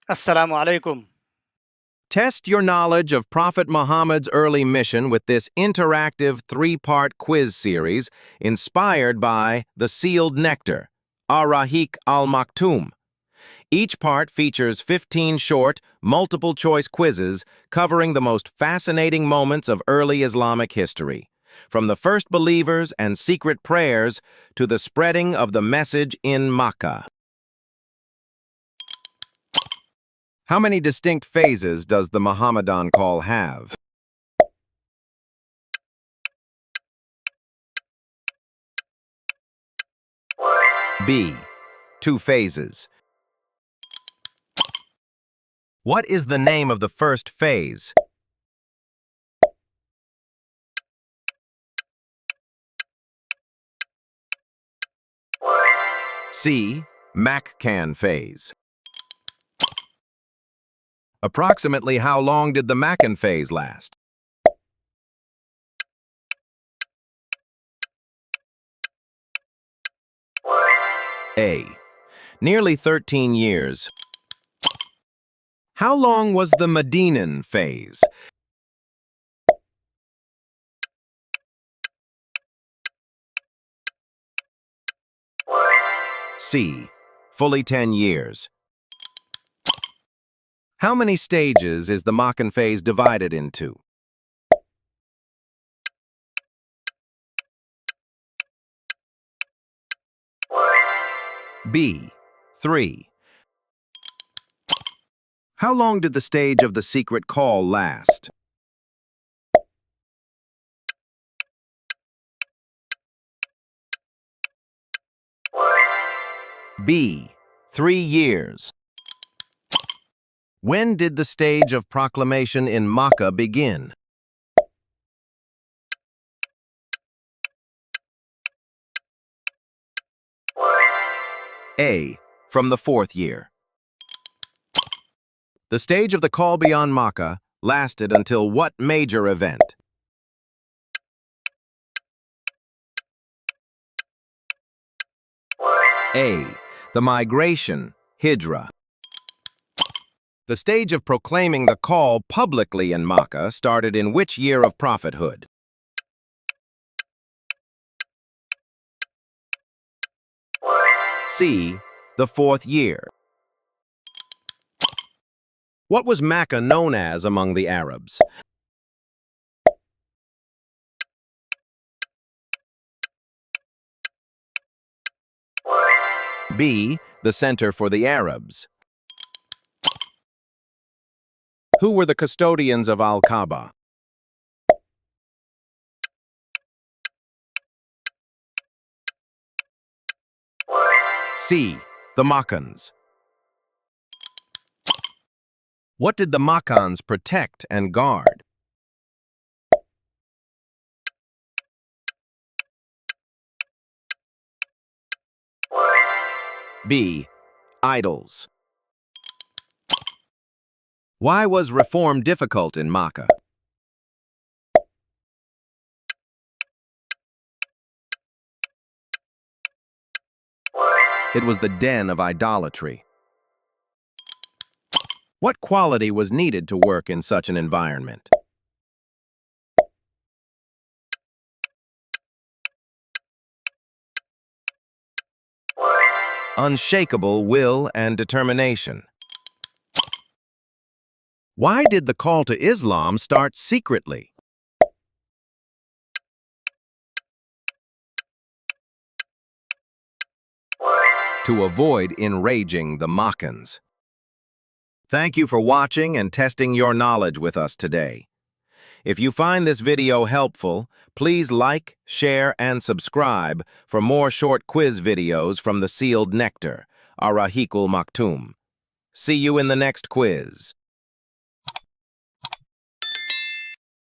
Assalamu alaikum. Test your knowledge of Prophet Muhammad's early mission with this interactive three-part quiz series inspired by the Sealed Nectar, Ar-Rahiq al-Maktoum. Each part features 15 short, multiple-choice quizzes covering the most fascinating moments of early Islamic history, from the first believers and secret prayers to the spreading of the message in Makkah. How many distinct phases does the Muhammadan call have? B. 2 phases. What is the name of the first phase? C. Makkan phase. Approximately how long did the Makkan phase last? A. Nearly 13 years. How long was the Medinan phase? C. Fully 10 years. How many stages is the Makkan phase divided into? B. 3. How long did the stage of the secret call last? B. 3 years. When did the stage of proclamation in Makkah begin? A. From the 4th year. The stage of the call beyond Makkah lasted until what major event? A. The migration, Hijrah. The stage of proclaiming the call publicly in Makkah started in which year of prophethood? C. The 4th year. What was Makkah known as among the Arabs? B. The center for the Arabs. Who were the custodians of Al-Kaaba? C. The Makkans. What did the Makkans protect and guard? B. Idols. Why was reform difficult in Makkah? It was the den of idolatry. What quality was needed to work in such an environment? Unshakable will and determination. Why did the call to Islam start secretly? To avoid enraging the Makkans. Thank you for watching and testing your knowledge with us today. If you find this video helpful, please like, share, and subscribe for more short quiz videos from the Sealed Nectar, Ar-Rahiq al-Maktoum. See you in the next quiz.